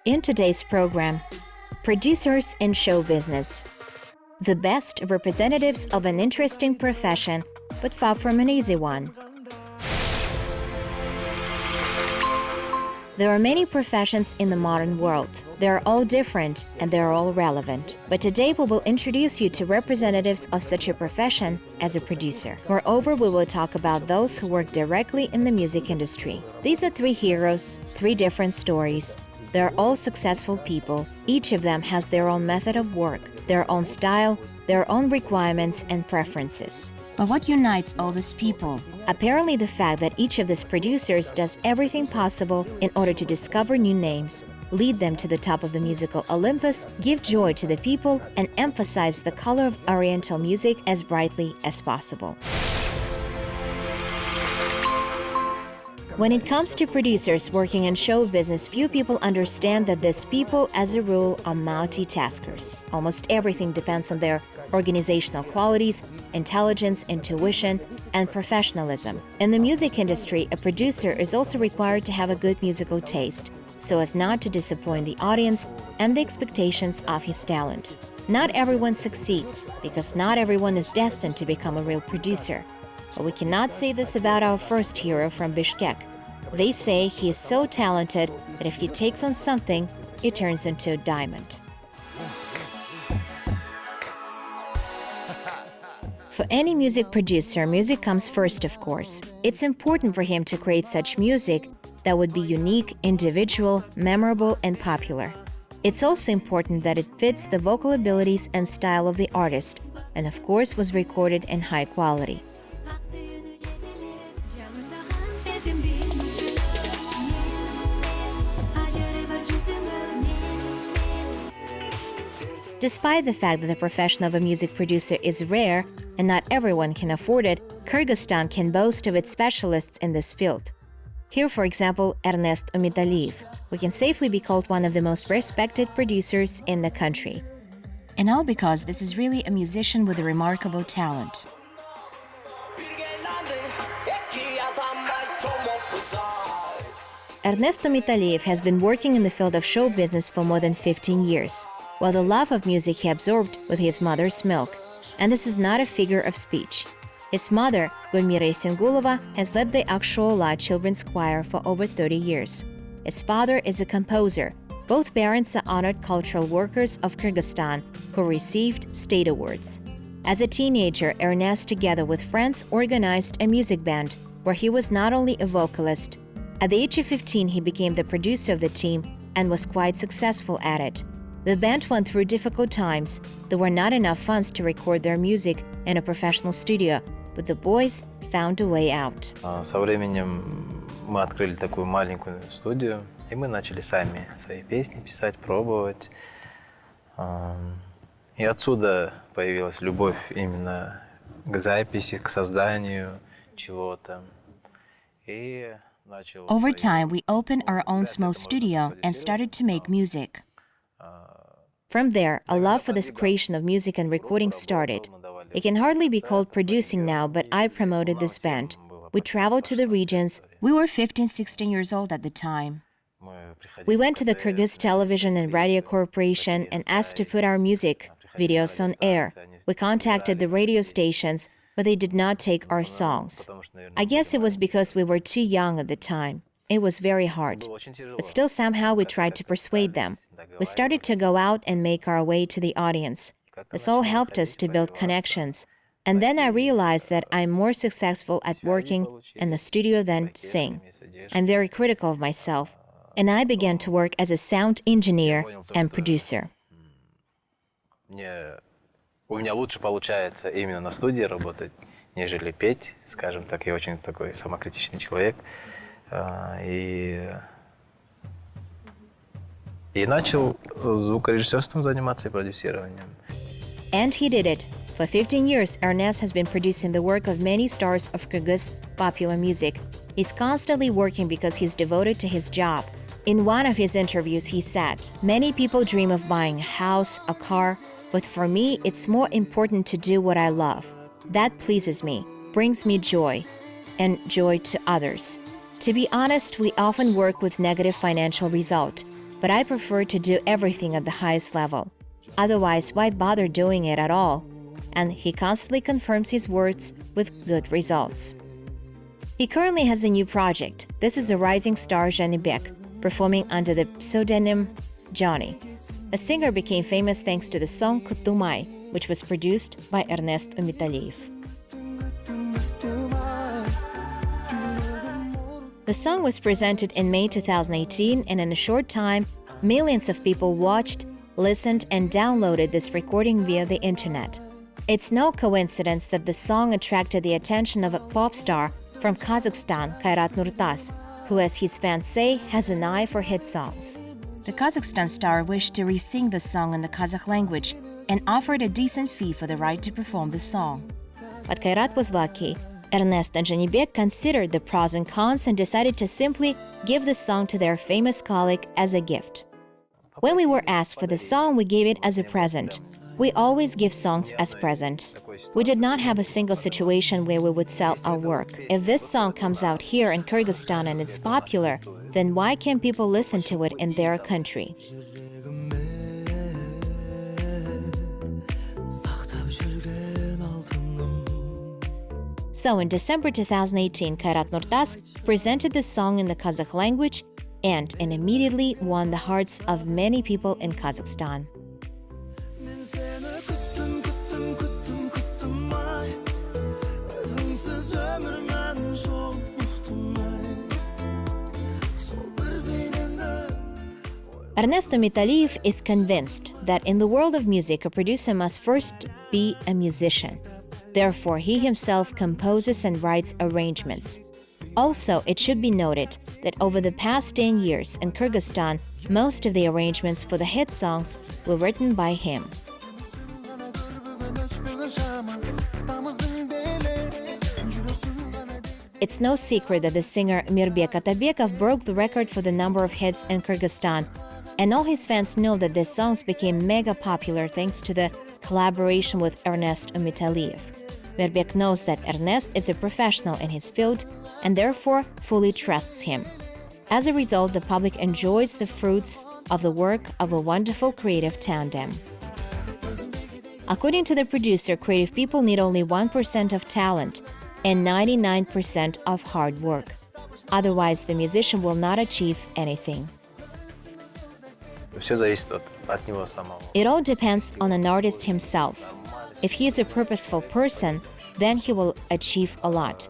In today's program, producers in show business. The best representatives of an interesting profession, but far from an easy one. There are many professions in the modern world. They are all different and they are all relevant. But today we will introduce you to representatives of such a profession as a producer. Moreover, we will talk about those who work directly in the music industry. These are three heroes, three different stories. They are all successful people. Each of them has their own method of work, their own style, their own requirements and preferences. But what unites all these people? Apparently the fact that each of these producers does everything possible in order to discover new names, lead them to the top of the musical Olympus, give joy to the people, and emphasize the color of Oriental music as brightly as possible. When it comes to producers working in show business, few people understand that these people, as a rule, are multitaskers. Almost everything depends on their organizational qualities, intelligence, intuition, and professionalism. In the music industry, a producer is also required to have a good musical taste, so as not to disappoint the audience and the expectations of his talent. Not everyone succeeds, because not everyone is destined to become a real producer. But we cannot say this about our first hero from Bishkek. They say he is so talented that if he takes on something, it turns into a diamond. For any music producer, music comes first, of course. It's important for him to create such music that would be unique, individual, memorable, and popular. It's also important that it fits the vocal abilities and style of the artist, and of course was recorded in high quality. Despite the fact that the profession of a music producer is rare and not everyone can afford it, Kyrgyzstan can boast of its specialists in this field. Here, for example, Ernest Umetaliev, who can safely be called one of the most respected producers in the country. And all because this is really a musician with a remarkable talent. Ernest Umetaliev has been working in the field of show business for more than 15 years. While the love of music he absorbed with his mother's milk. And this is not a figure of speech. His mother, Gulmira Singulova, has led the Akshoola children's choir for over 30 years. His father is a composer. Both parents are honored cultural workers of Kyrgyzstan who received state awards. As a teenager, Ernest, together with friends, organized a music band where he was not only a vocalist. At the age of 15, he became the producer of the team and was quite successful at it. The band went through difficult times. There were not enough funds to record their music in a professional studio, but the boys found a way out. Со временем мы открыли такую маленькую студию, и мы начали сами свои песни писать, пробовать. И отсюда появилась любовь именно к записи, к созданию чего-то. Over time, we opened our own small studio and started to make music. From there, a love for this creation of music and recording started. It can hardly be called producing now, but I promoted this band. We traveled to the regions. We were 15, 16 years old at the time. We went to the Kyrgyz Television and Radio Corporation and asked to put our music videos on air. We contacted the radio stations, but they did not take our songs. I guess it was because we were too young at the time. It was very hard, but still somehow we tried to persuade them. We started to go out and make our way to the audience. This all helped us to build connections. And then I realized that I'm more successful at working in the studio than to sing. I'm very critical of myself, and I began to work as a sound engineer and producer. У меня лучше получается именно на студии работать, нежели петь, скажем так. Я очень такой самокритичный человек. И начал звукорежиссерством заниматься и продюсированием. And he did it. For 15 years, Ernest has been producing the work of many stars of Kyrgyz popular music. He's constantly working because he's devoted to his job. In one of his interviews, he said, "Many people dream of buying a house, a car, but for me, it's more important to do what I love. That pleases me, brings me joy, and joy to others." To be honest, we often work with negative financial result. but I prefer to do everything at the highest level. Otherwise, why bother doing it at all? And he constantly confirms his words with good results. He currently has a new project. This is a rising star Jibek, performing under the pseudonym Joly. A singer became famous thanks to the song Kutumai, which was produced by Ernest Umetaliev. The song was presented in May 2018, and in a short time, millions of people watched, listened, and downloaded this recording via the internet. It's no coincidence that the song attracted the attention of a pop star from Kazakhstan, Kairat Nurtas, who, as his fans say, has an eye for hit songs. The Kazakhstan star wished to re-sing the song in the Kazakh language and offered a decent fee for the right to perform the song. But Kairat was lucky. Ernest and Jibek considered the pros and cons and decided to simply give the song to their famous colleague as a gift. When we were asked for the song, we gave it as a present. We always give songs as presents. We did not have a single situation where we would sell our work. If this song comes out here in Kyrgyzstan and it's popular, then why can't people listen to it in their country? So in December 2018, Kairat Nurtas presented the song in the Kazakh language and immediately won the hearts of many people in Kazakhstan. Ernest Umetaliev is convinced that in the world of music, a producer must first be a musician. Therefore, he himself composes and writes arrangements. Also, it should be noted that over the past 10 years in Kyrgyzstan, most of the arrangements for the hit songs were written by him. It's no secret that the singer Mirbek Atabekov broke the record for the number of hits in Kyrgyzstan, and all his fans know that these songs became mega popular thanks to the collaboration with Ernest Umetaliev. Mirbek knows that Ernest is a professional in his field and therefore fully trusts him. As a result, the public enjoys the fruits of the work of a wonderful creative tandem. According to the producer, creative people need only 1% of talent and 99% of hard work. Otherwise, the musician will not achieve anything. It all depends on an artist himself. If he is a purposeful person, then he will achieve a lot.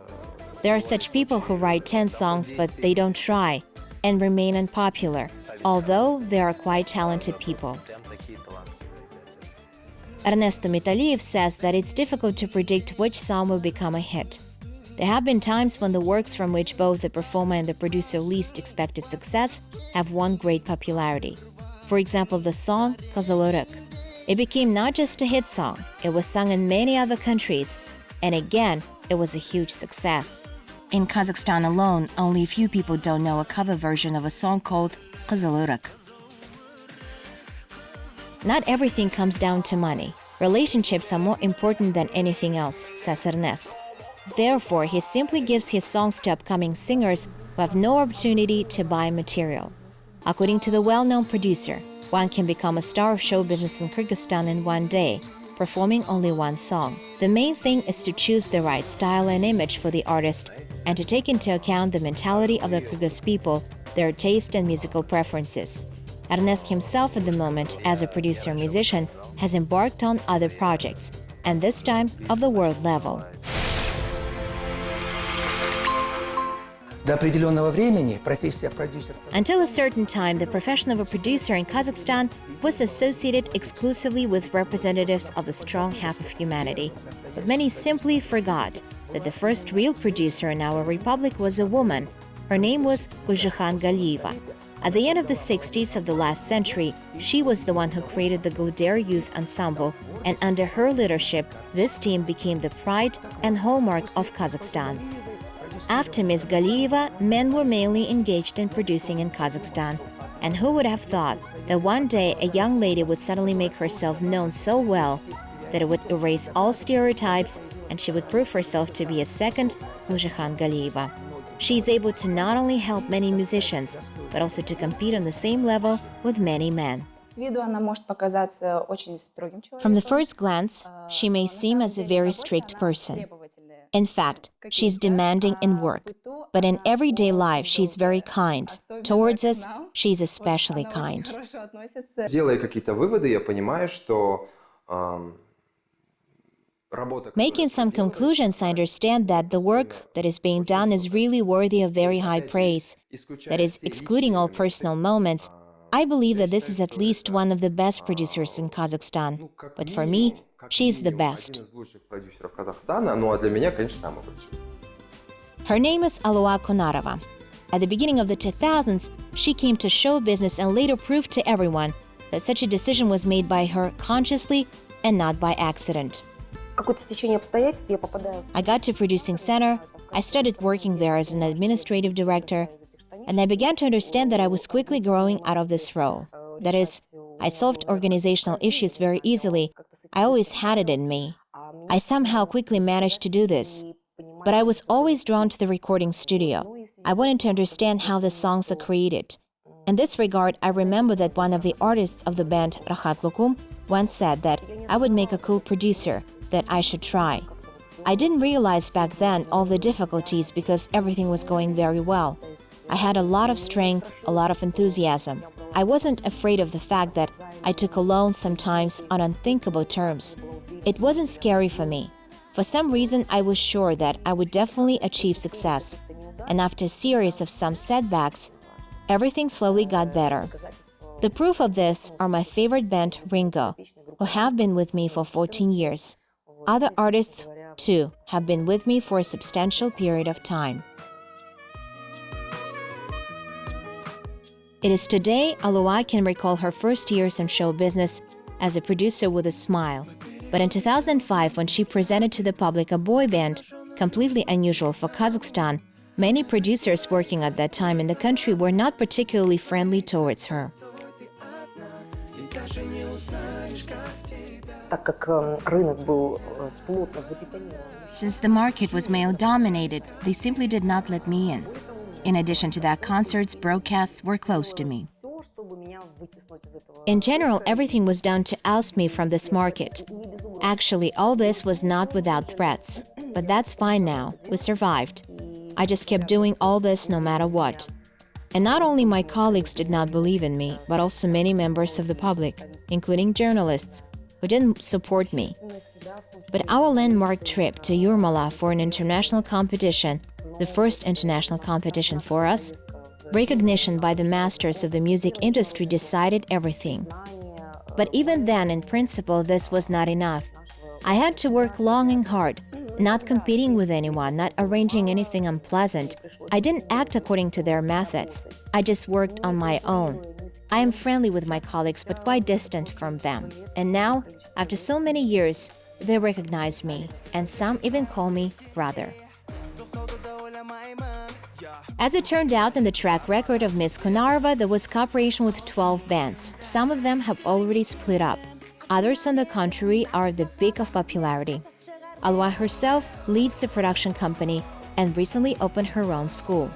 There are such people who write 10 songs but they don't try and remain unpopular, although they are quite talented people. Ernest Umetaliev says that it's difficult to predict which song will become a hit. There have been times when the works from which both the performer and the producer least expected success have won great popularity. For example, the song Kazakhstan. It became not just a hit song, it was sung in many other countries, and again, it was a huge success. In Kazakhstan alone, only a few people don't know a cover version of a song called Kazakhstan. Not everything comes down to money. Relationships are more important than anything else, says Ernest. Therefore, he simply gives his songs to upcoming singers who have no opportunity to buy material. According to the well-known producer, one can become a star of show business in Kyrgyzstan in one day, performing only one song. The main thing is to choose the right style and image for the artist and to take into account the mentality of the Kyrgyz people, their taste and musical preferences. Ernest himself at the moment, as a producer and musician, has embarked on other projects, and this time of the world level. Until a certain time, the profession of a producer in Kazakhstan was associated exclusively with representatives of the strong half of humanity. But many simply forgot that the first real producer in our republic was a woman. Her name was Gulzhihan Galiyeva. At the end of the 60s of the last century, she was the one who created the Gulder Youth Ensemble, and under her leadership, this team became the pride and hallmark of Kazakhstan. After Ms. Galiyeva, men were mainly engaged in producing in Kazakhstan. And who would have thought that one day a young lady would suddenly make herself known so well that it would erase all stereotypes and she would prove herself to be a second Gulzhihan Galiyeva. She is able to not only help many musicians, but also to compete on the same level with many men. From the first glance, she may seem as a very strict person. In fact, she's demanding in work, but in everyday life, she's very kind. Towards us, she's especially kind. Making some conclusions, I understand that the work that is being done is really worthy of very high praise. That is, excluding all personal moments, I believe that this is at least one of the best producers in Kazakhstan. But for me, she's the best. Her name is Alua Konarova. At the beginning of the 2000s, she came to show business and later proved to everyone that such a decision was made by her consciously and not by accident. I got to Producing Center, I started working there as an administrative director, and I began to understand that I was quickly growing out of this role. That is, I solved organizational issues very easily. I always had it in me. I somehow quickly managed to do this. But I was always drawn to the recording studio. I wanted to understand how the songs are created. In this regard, I remember that one of the artists of the band, Rahat Lokum, once said that I would make a cool producer, that I should try. I didn't realize back then all the difficulties because everything was going very well. I had a lot of strength, a lot of enthusiasm. I wasn't afraid of the fact that I took a loan sometimes on unthinkable terms. It wasn't scary for me. For some reason, I was sure that I would definitely achieve success. And after a series of some setbacks, everything slowly got better. The proof of this are my favorite band, Ringo, who have been with me for 14 years. Other artists, too, have been with me for a substantial period of time. It is today Alua can recall her first years in show business as a producer with a smile. But in 2005, when she presented to the public a boy band, completely unusual for Kazakhstan, many producers working at that time in the country were not particularly friendly towards her. Since the market was male-dominated, they simply did not let me in. In addition to that, concerts, broadcasts were close to me. In general, everything was done to oust me from this market. Actually, all this was not without threats. But that's fine now. We survived. I just kept doing all this no matter what. And not only my colleagues did not believe in me, but also many members of the public, including journalists, who didn't support me. But our landmark trip to Yurmala for an international competition, the first international competition for us, recognition by the masters of the music industry decided everything. But even then, in principle, this was not enough. I had to work long and hard, not competing with anyone, not arranging anything unpleasant. I didn't act according to their methods. I just worked on my own. I am friendly with my colleagues, but quite distant from them. And now, after so many years, they recognize me, and some even call me brother. As it turned out, in the track record of Miss Konarova, there was cooperation with 12 bands. Some of them have already split up. Others, on the contrary, are at the peak of popularity. Alua herself leads the production company and recently opened her own school.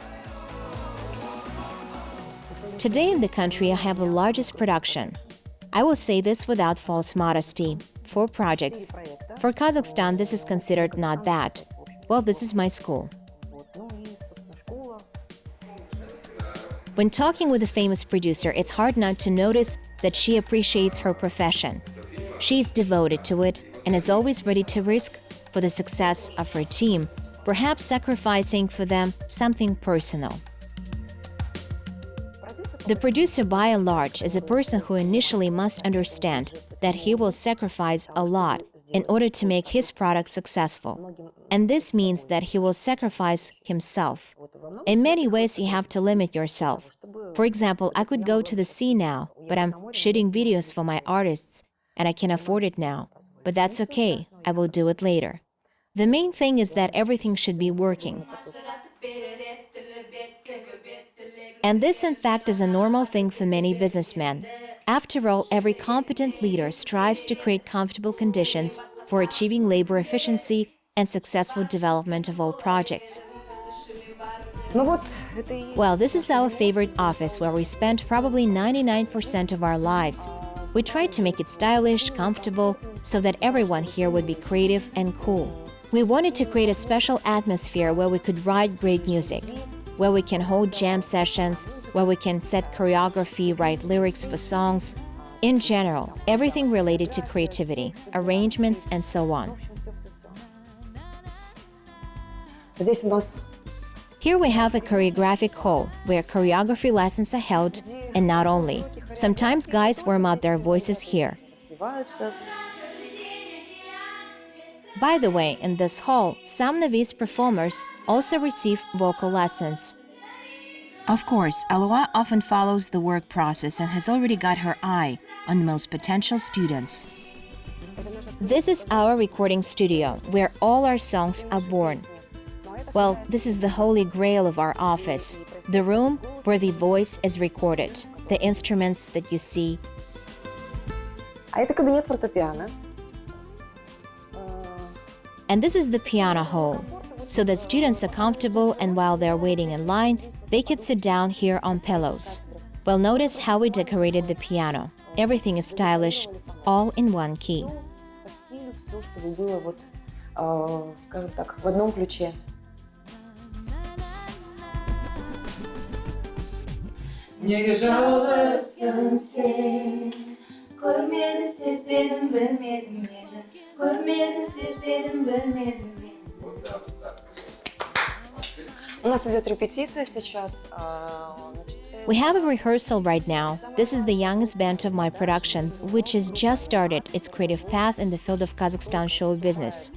Today in the country, I have the largest production. I will say this without false modesty. 4 projects. For Kazakhstan, this is considered not bad. Well, this is my school. When talking with a famous producer, it's hard not to notice that she appreciates her profession. She's devoted to it and is always ready to risk for the success of her team, perhaps sacrificing for them something personal. The producer, by and large, is a person who initially must understand that he will sacrifice a lot in order to make his product successful. And this means that he will sacrifice himself. In many ways, you have to limit yourself. For example, I could go to the sea now, but I'm shooting videos for my artists, and I can afford it now. But that's okay, I will do it later. The main thing is that everything should be working. And this, in fact, is a normal thing for many businessmen. After all, every competent leader strives to create comfortable conditions for achieving labor efficiency and successful development of all projects. Well, this is our favorite office where we spend probably 99% of our lives. We tried to make it stylish, comfortable, so that everyone here would be creative and cool. We wanted to create a special atmosphere where we could write great music, where we can hold jam sessions, where we can set choreography, write lyrics for songs. In general, everything related to creativity, arrangements, and so on. Here we have a choreographic hall where choreography lessons are held, and not only. Sometimes guys warm up their voices here. By the way, in this hall, some novice performers also receive vocal lessons. Of course, Alua often follows the work process and has already got her eye on the most potential students. This is our recording studio, where all our songs are born. Well, this is the holy grail of our office, the room where the voice is recorded, the instruments that you see. And this is the piano hall, so that students are comfortable and while they're waiting in line, they could sit down here on pillows. Well, notice how we decorated the piano. Everything is stylish, all in one key. We have a rehearsal right now. This is the youngest band of my production, which has just started its creative path in the field of Kazakhstan show business.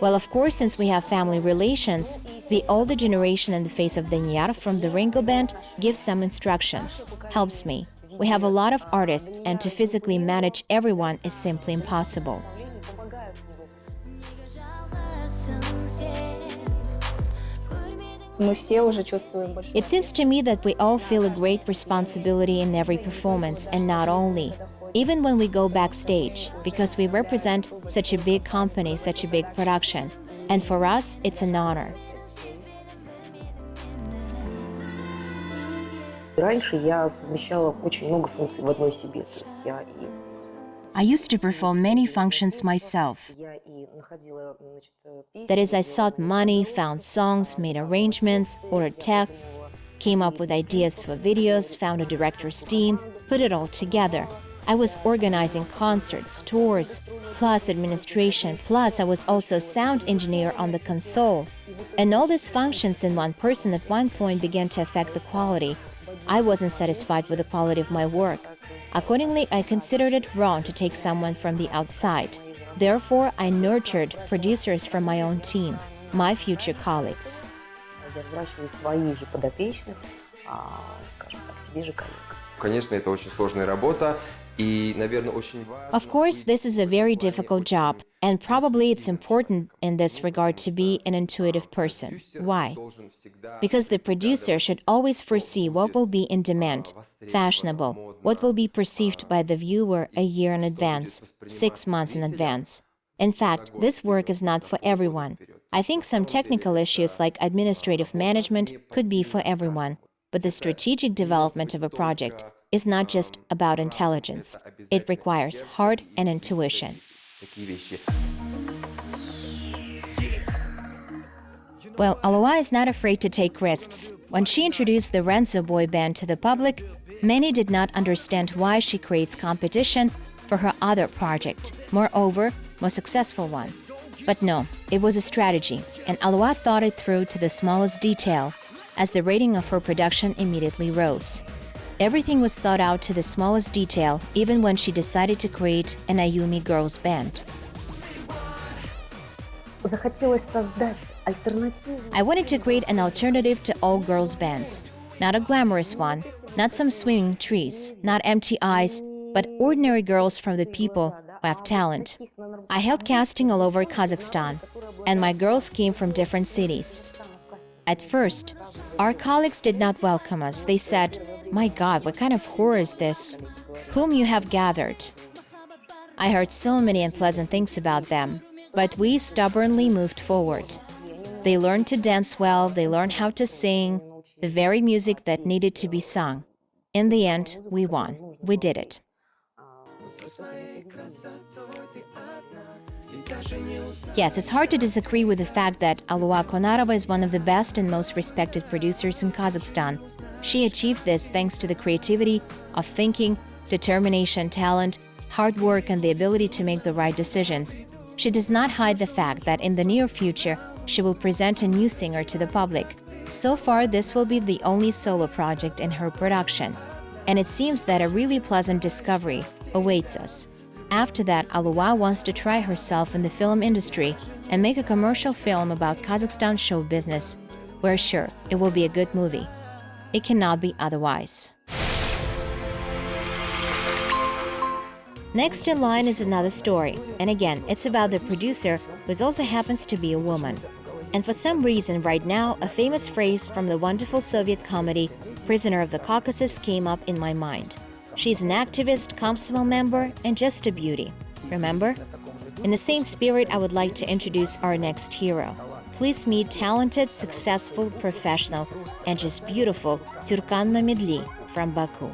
Well, of course, since we have family relations, the older generation in the face of Danyar from the Ringo band gives some instructions, helps me. We have a lot of artists, and to physically manage everyone is simply impossible. It seems to me that we all feel a great responsibility in every performance, and not only, even when we go backstage, because we represent such a big company, such a big production. And for us, it's an honor. I used to perform many functions myself. That is, I sought money, found songs, made arrangements, ordered texts, came up with ideas for videos, found a director's team, put it all together. I was organizing concerts, tours, plus administration, plus I was also a sound engineer on the console. And all these functions in one person at one point began to affect the quality. I wasn't satisfied with the quality of my work. Accordingly, I considered it wrong to take someone from the outside. Therefore, I nurtured producers from my own team, my future colleagues. Of course, this is a very difficult job, and probably it's important in this regard to be an intuitive person. Why? Because the producer should always foresee what will be in demand, fashionable, what will be perceived by the viewer a year in advance, 6 months in advance. In fact, this work is not for everyone. I think some technical issues like administrative management could be for everyone, but the strategic development of a project is not just about intelligence. It requires heart and intuition. Well, Alua is not afraid to take risks. When she introduced the Renzo boy band to the public, many did not understand why she creates competition for her other project, moreover, more successful one. But no, it was a strategy, and Alua thought it through to the smallest detail, as the rating of her production immediately rose. Everything was thought out to the smallest detail, even when she decided to create an Ayumi girls band. I wanted to create an alternative to all girls bands. Not a glamorous one, not some swinging trees, not empty eyes, but ordinary girls from the people who have talent. I held casting all over Kazakhstan, and my girls came from different cities. At first, our colleagues did not welcome us. They said, "My God, what kind of horror is this? Whom you have gathered?" I heard so many unpleasant things about them, but we stubbornly moved forward. They learned to dance well, they learned how to sing, the very music that needed to be sung. In the end, we won. We did it. Yes, it's hard to disagree with the fact that Alua Konarova is one of the best and most respected producers in Kazakhstan. She achieved this thanks to the creativity of thinking, determination, talent, hard work, and the ability to make the right decisions. She does not hide the fact that in the near future, she will present a new singer to the public. So far, this will be the only solo project in her production. And it seems that a really pleasant discovery awaits us. After that, Alua wants to try herself in the film industry and make a commercial film about Kazakhstan show business. We're sure it will be a good movie. It cannot be otherwise. Next in line is another story, and again, it's about the producer who also happens to be a woman. And for some reason, right now, a famous phrase from the wonderful Soviet comedy Prisoner of the Caucasus came up in my mind. She's an activist, Komsomol member, and just a beauty. Remember? In the same spirit, I would like to introduce our next hero. Please meet talented, successful, professional, and just beautiful Tyurkan Mamedli from Baku.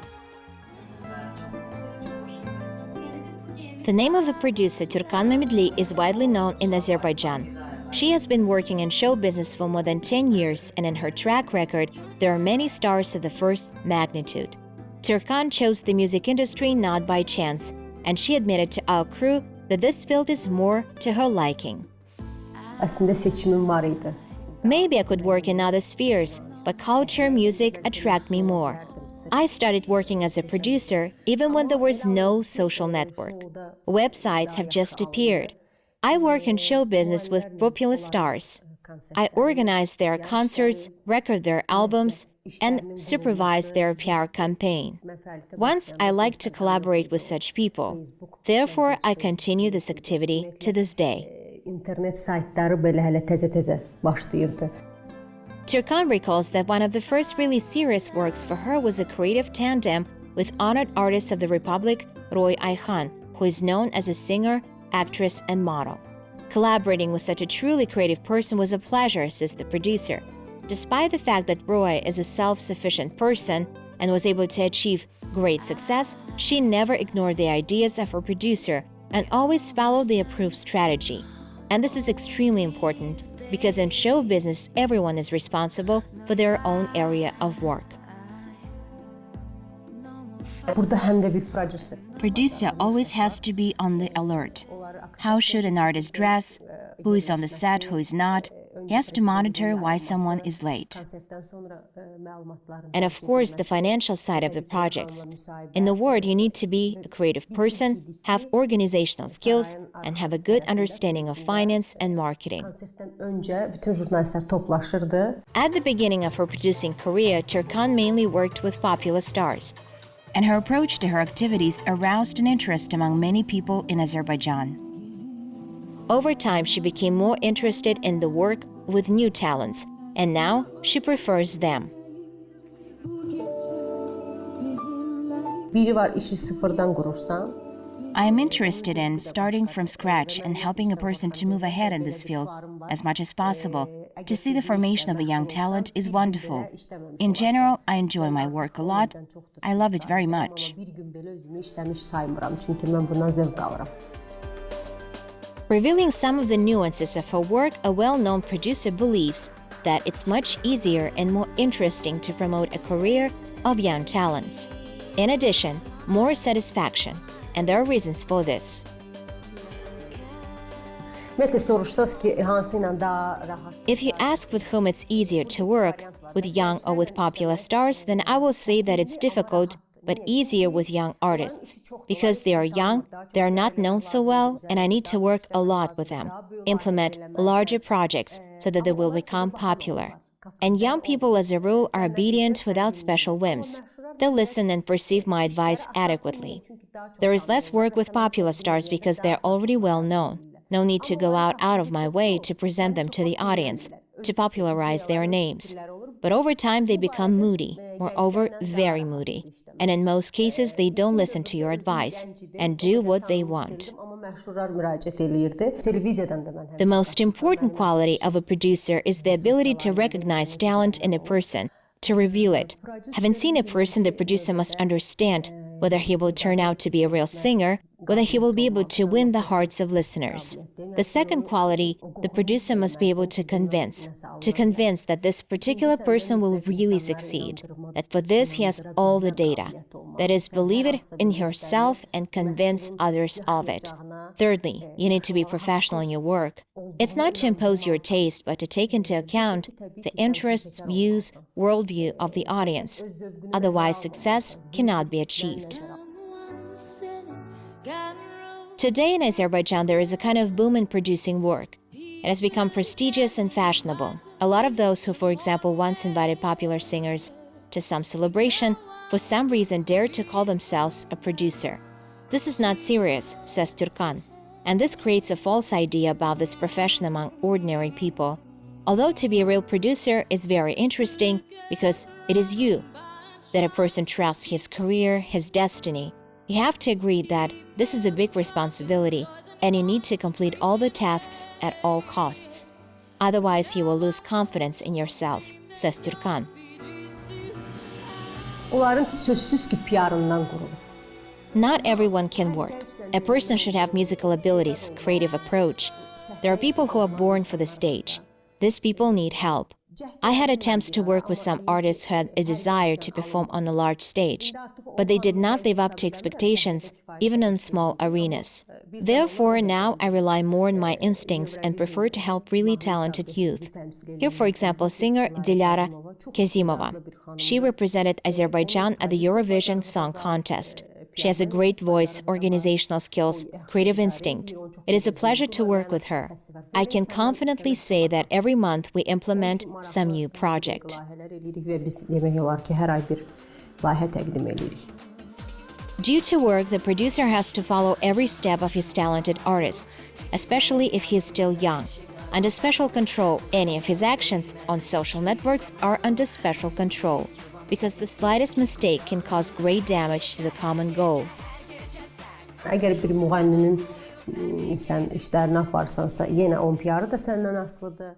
The name of the producer, Tyurkan Mamedli, is widely known in Azerbaijan. She has been working in show business for more than 10 years, and in her track record, there are many stars of the first magnitude. Tyurkan chose the music industry not by chance, and she admitted to our crew that this field is more to her liking. Maybe I could work in other spheres, but culture, music attract me more. I started working as a producer even when there was no social network. Websites have just appeared. I work in show business with popular stars. I organize their concerts, record their albums, and supervise their PR campaign. Once I liked to collaborate with such people. Therefore, I continue this activity to this day. Tyurkan recalls that one of the first really serious works for her was a creative tandem with honored artist of the Republic, Roy Ayhan, who is known as a singer, actress, and model. Collaborating with such a truly creative person was a pleasure, says the producer. Despite the fact that Roy is a self-sufficient person and was able to achieve great success, she never ignored the ideas of her producer and always followed the approved strategy. And this is extremely important because in show business, everyone is responsible for their own area of work. Producer always has to be on the alert. How should an artist dress? Who is on the set, who is not? He has to monitor why someone is late. And of course, the financial side of the projects. In a word, you need to be a creative person, have organizational skills, and have a good understanding of finance and marketing. At the beginning of her producing career, Tyurkan mainly worked with popular stars. And her approach to her activities aroused an interest among many people in Azerbaijan. Over time, she became more interested in the work with new talents, and now she prefers them. I am interested in starting from scratch and helping a person to move ahead in this field as much as possible. To see the formation of a young talent is wonderful. In general, I enjoy my work a lot. I love it very much. Revealing some of the nuances of her work, a well-known producer believes that it's much easier and more interesting to promote a career of young talents. In addition, more satisfaction, and there are reasons for this. If you ask with whom it's easier to work, with young or with popular stars, then I will say that it's difficult but easier with young artists. Because they are young, they are not known so well, and I need to work a lot with them, implement larger projects so that they will become popular. And young people, as a rule, are obedient without special whims. They'll listen and perceive my advice adequately. There is less work with popular stars because they're already well known. No need to go out of my way to present them to the audience, to popularize their names. But over time, they become moody, moreover, very moody. And in most cases, they don't listen to your advice and do what they want. The most important quality of a producer is the ability to recognize talent in a person, to reveal it. Having seen a person, the producer must understand whether he will turn out to be a real singer, whether he will be able to win the hearts of listeners. The second quality, the producer must be able to convince that this particular person will really succeed, that for this he has all the data. That is, believe it in yourself and convince others of it. Thirdly, you need to be professional in your work. It's not to impose your taste, but to take into account the interests, views, worldview of the audience. Otherwise, success cannot be achieved. Today in Azerbaijan, there is a kind of boom in producing work. It has become prestigious and fashionable. A lot of those who, for example, once invited popular singers to some celebration, for some reason dared to call themselves a producer. This is not serious, says Tyurkan, and this creates a false idea about this profession among ordinary people. Although to be a real producer is very interesting because it is you that a person trusts his career, his destiny. You have to agree that this is a big responsibility and you need to complete all the tasks at all costs. Otherwise, you will lose confidence in yourself, says Tyurkan. Not everyone can work. A person should have musical abilities, creative approach. There are people who are born for the stage. These people need help. I had attempts to work with some artists who had a desire to perform on a large stage, but they did not live up to expectations, even in small arenas. Therefore, now I rely more on my instincts and prefer to help really talented youth. Here, for example, singer Dilara Kezimova. She represented Azerbaijan at the Eurovision Song Contest. She has a great voice, organizational skills, creative instinct. It is a pleasure to work with her. I can confidently say that every month we implement some new project. Due to work, the producer has to follow every step of his talented artists, especially if he is still young. Under special control, any of his actions on social networks are under special control, because the slightest mistake can cause great damage to the common goal.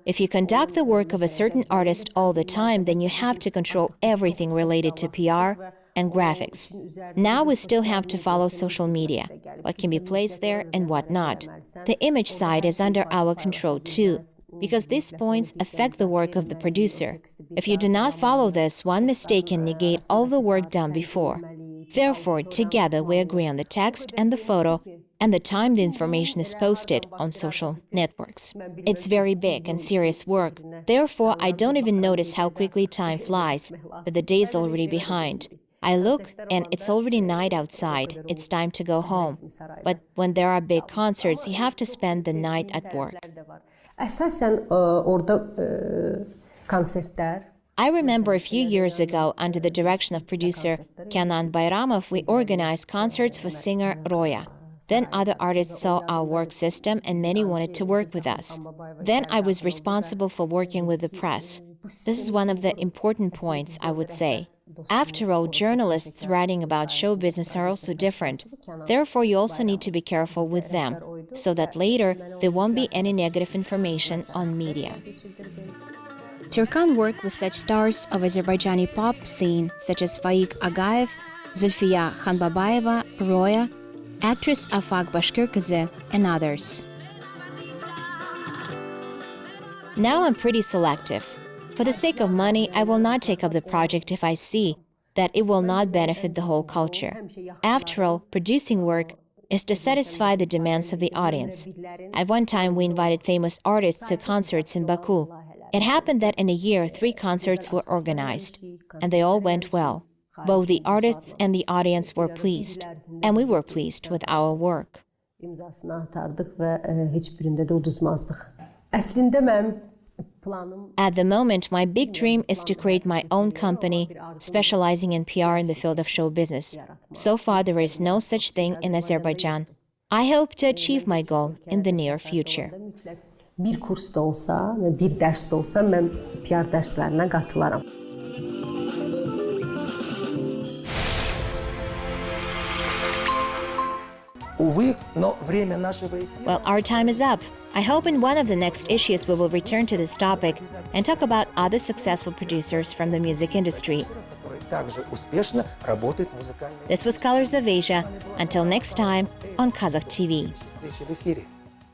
If you conduct the work of a certain artist all the time, then you have to control everything related to PR and graphics. Now we still have to follow social media, what can be placed there and what not. The image side is under our control too, because these points affect the work of the producer. If you do not follow this, one mistake can negate all the work done before. Therefore, together we agree on the text and the photo and the time the information is posted on social networks. It's very big and serious work. Therefore, I don't even notice how quickly time flies, that the day is already behind. I look and it's already night outside. It's time to go home. But when there are big concerts, you have to spend the night at work. I remember a few years ago, under the direction of producer Kenan Bayramov, we organized concerts for singer Roya. Then other artists saw our work system and many wanted to work with us. Then I was responsible for working with the press. This is one of the important points, I would say. After all, journalists writing about show business are also different. Therefore, you also need to be careful with them, so that later there won't be any negative information on media. Tyurkan worked with such stars of Azerbaijani pop scene such as Faik Agaev, Zulfiya Khanbabayeva, Roya, actress Afak Bashkirkızı, and others. Now I'm pretty selective. For the sake of money, I will not take up the project if I see that it will not benefit the whole culture. After all, producing work is to satisfy the demands of the audience. At one time, we invited famous artists to concerts in Baku. It happened that in a year, 3 concerts were organized, and they all went well. Both the artists and the audience were pleased, and we were pleased with our work. At the moment, my big dream is to create my own company, specializing in PR in the field of show business. So far, there is no such thing in Azerbaijan. I hope to achieve my goal in the near future. Bir kursda olsa, bir dərsdə olsa mən PR dərslərinə qatılaram. Well, our time is up. I hope in one of the next issues we will return to this topic and talk about other successful producers from the music industry. This was Colors of Asia. Until next time on Kazakh TV.